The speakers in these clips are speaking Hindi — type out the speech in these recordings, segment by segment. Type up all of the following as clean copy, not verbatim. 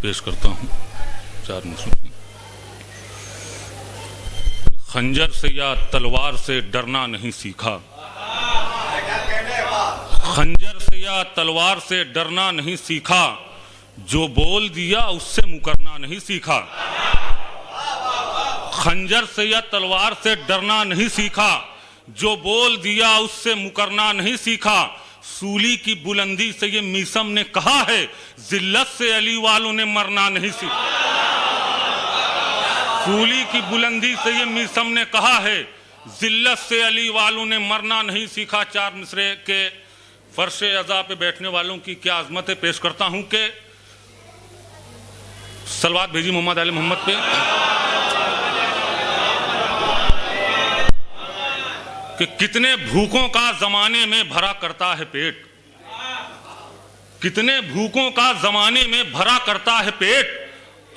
पेश करता हूँ 4 मिसरों से। खंजर से या तलवार से डरना नहीं सीखा, खंजर से या तलवार से डरना नहीं सीखा, जो बोल दिया उससे मुकरना नहीं सीखा। खंजर से या तलवार से डरना नहीं सीखा, जो बोल दिया उससे मुकरना नहीं सीखा। सूली की बुलंदी से ये मीसम ने कहा है, जिल्लत से अली वालों ने मरना नहीं सीखा। सूली की बुलंदी से ये मीसम ने कहा है, जिल्लत से अली वालों ने मरना नहीं सीखा। 4 मिसरे के फर्श अज़ा पे बैठने वालों की क्या अजमत पेश करता हूं कि सलवात भेजी मोहम्मद आले मोहम्मद पे कि कितने भूखों का जमाने में भरा करता है पेट, कितने भूखों का जमाने में भरा करता है पेट।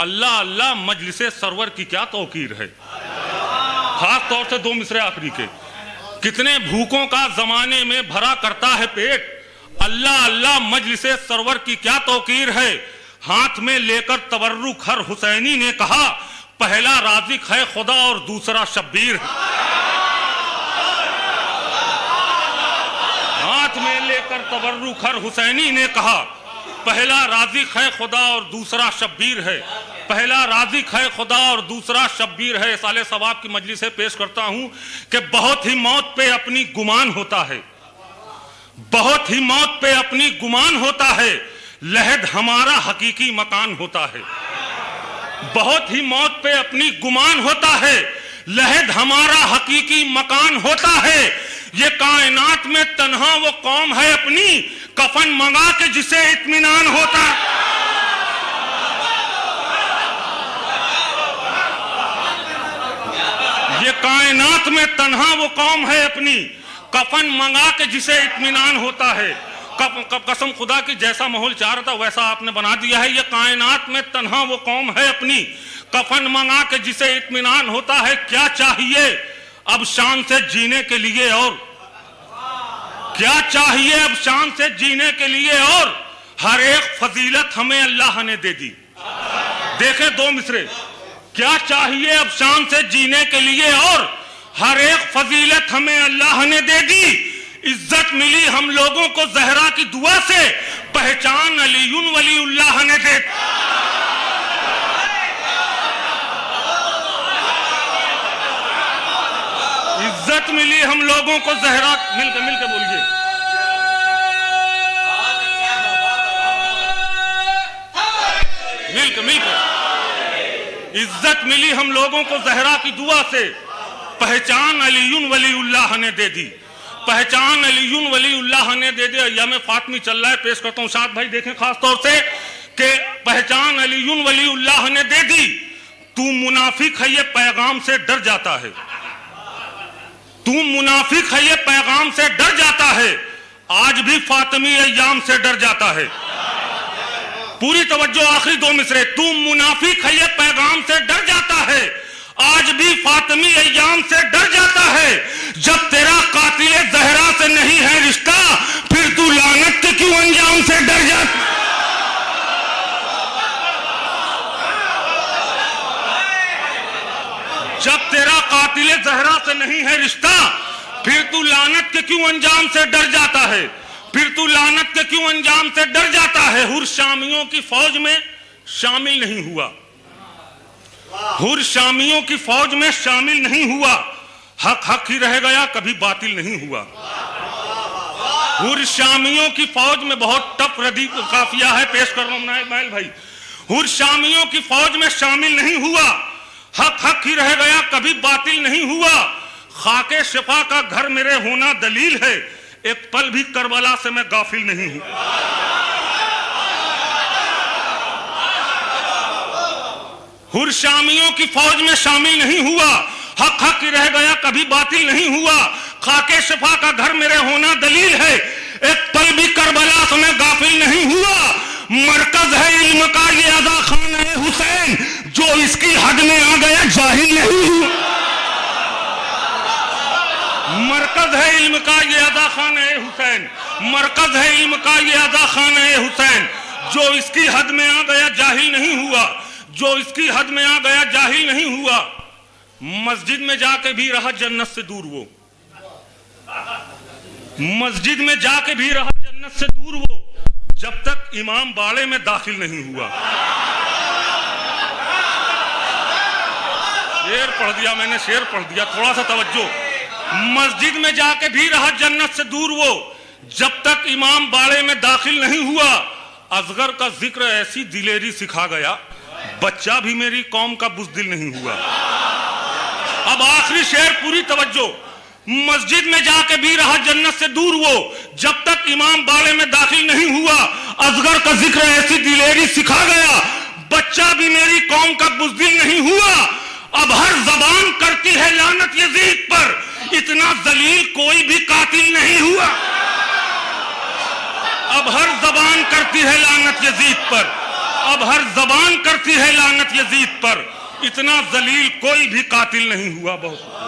अल्लाह अल्लाह मजलिसे सरवर की क्या तौकीर है। खास तौर से 2 मिसरे आखिरी के, कितने भूखों का जमाने में भरा करता है पेट, अल्लाह अल्लाह मजलिसे सरवर की क्या तौकीर है। हाथ में लेकर तबर्रुक हर हुसैनी ने कहा, पहला राज़िक है खुदा और दूसरा शब्बीर है। हाथ में लेकर तबर्रुक हर हुसैनी ने कहा, पहला राज़िक है खुदा और दूसरा शब्बीर है। पहला राज़िक है खुदा और दूसरा शब्बीर है। साले सवाब की मजलिस से पेश करता हूं कि बहुत ही मौत पे अपनी गुमान होता है, बहुत ही मौत पे अपनी गुमान होता है, लहद हमारा हकीकी मकान होता है। बहुत ही मौत पे अपनी गुमान होता है, लहद हमारा हकीकी मकान होता है। ये कायनात में तन्हा वो कौम है अपनी, कफन मंगा के जिसे इत्मीनान होता। ये कायनात में तन्हा वो कौम है अपनी, कफन मंगा के जिसे इत्मीनान होता है। कसम खुदा की जैसा माहौल चाह रहा था वैसा आपने बना दिया है। ये कायनात में तन्हा वो कौम है अपनी, कफन मंगा के जिसे इत्मीनान होता है। क्या चाहिए अब शान से जीने के लिए, और क्या चाहिए अब शान से जीने के लिए, और हर एक फजीलत हमें अल्लाह ने दे दी। देखें 2 मिसरे, क्या चाहिए अब शान से जीने के लिए, और हर एक फजीलत हमें अल्लाह ने दे दी। इज्जत मिली हम लोगों को जहरा की दुआ से, पहचान अलीयुन वलीउल्लाह ने दे। इज्जत मिली हम लोगों को जहरा, मिलकर बोलिए, मिलकर इज्जत मिली हम लोगों को जहरा की दुआ से, पहचान अलीयुन वलीउल्लाह ने दे दी। पहचान अलीयुन वलीउल्लाह ने दे दी। अय्याम फातमी चल रहा है, पेश करता हूं साथ भाई देखें खास तौर से कि पहचान अलीयुन वलीउल्लाह ने दे दी। तू मुनाफिक है ये पैगाम से डर जाता है, तू मुनाफिक है ये पैगाम से डर जाता है, आज भी फातिमी अय्याम से डर जाता है। पूरी तवज्जो, आखिरी 2 मिसरे। तू मुनाफिक है ये पैगाम से डर जाता है, आज भी फातिमी अय्याम से डर जाता है। जब तेरा कातिले ज़हरा से नहीं है रिश्ता, फिर तू लानत के क्यों अंजाम से डर जाता। जब तेरा कातिले ज़हरा से नहीं है रिश्ता, फिर तू लानत के क्यों अंजाम से डर जाता है, फिर तू लानत के क्यों अंजाम से डर जाता है। हुर शामियों की फौज में शामिल नहीं हुआ, हुर शामियों की फौज में शामिल नहीं हुआ, हक हक ही रह गया कभी बातिल नहीं हुआ। हुर शामियों की फौज में, बहुत टफ रदी काफिया है, पेश कर रहा हूं नाइल भाई। हुर शामियों की फौज में शामिल नहीं हुआ, हक हक ही रह गया कभी बातिल नहीं हुआ। खाके शिफा का घर मेरे होना दलील है, एक पल भी करबला से मैं गाफिल नहीं हूं। हुर शामियों की फौज में शामिल नहीं हुआ, हक हक ही रह गया कभी बातिल नहीं हुआ। खाके शिफा का घर मेरे होना दलील है, एक पल भी करबला से मैं गाफिल नहीं हुआ। मरकज है इल्म का ये अज़ा खान है हुसैन, जो इसकी हद में आ गया जाहिल नहीं हुआ। मरकज है इल्म का ये अज़ा खान है हुसैन, मरकज है इल्म का ये अज़ा खान है हुसैन, जो इसकी हद में आ गया जाहिल नहीं हुआ, जो इसकी हद में आ गया जाहिल नहीं हुआ। मस्जिद में जाके भी रहा जन्नत से दूर वो, मस्जिद में जाके भी रहा जन्नत से दूर वो, जब तक इमाम बाड़े में दाखिल नहीं हुआ। शेर पढ़ दिया मैंने, शेर पढ़ दिया, थोड़ा सा तवज्जो। मस्जिद में जाके भी रहा जन्नत से दूर वो, जब तक इमाम बाड़े में दाखिल नहीं हुआ। असगर का जिक्र ऐसी दिलेरी सिखा गया, बच्चा भी मेरी कौम का बुज़दिल नहीं हुआ। अब आखिरी शेर, पूरी तवज्जो। मस्जिद में जाके भी रहा जन्नत से दूर वो, जब तक इमाम बाड़े में दाखिल नहीं हुआ। असगर का जिक्र ऐसी दिलेरी सिखा गया, बच्चा भी मेरी कौम का बुज़दिल नहीं हुआ। अब हर जबान करती है लानत यजीद पर, इतना जलील कोई भी कातिल नहीं हुआ। अब हर जबान करती है लानत यजीद पर, अब हर जबान करती है लानत यजीद पर, इतना जलील कोई भी कातिल नहीं हुआ। बहुत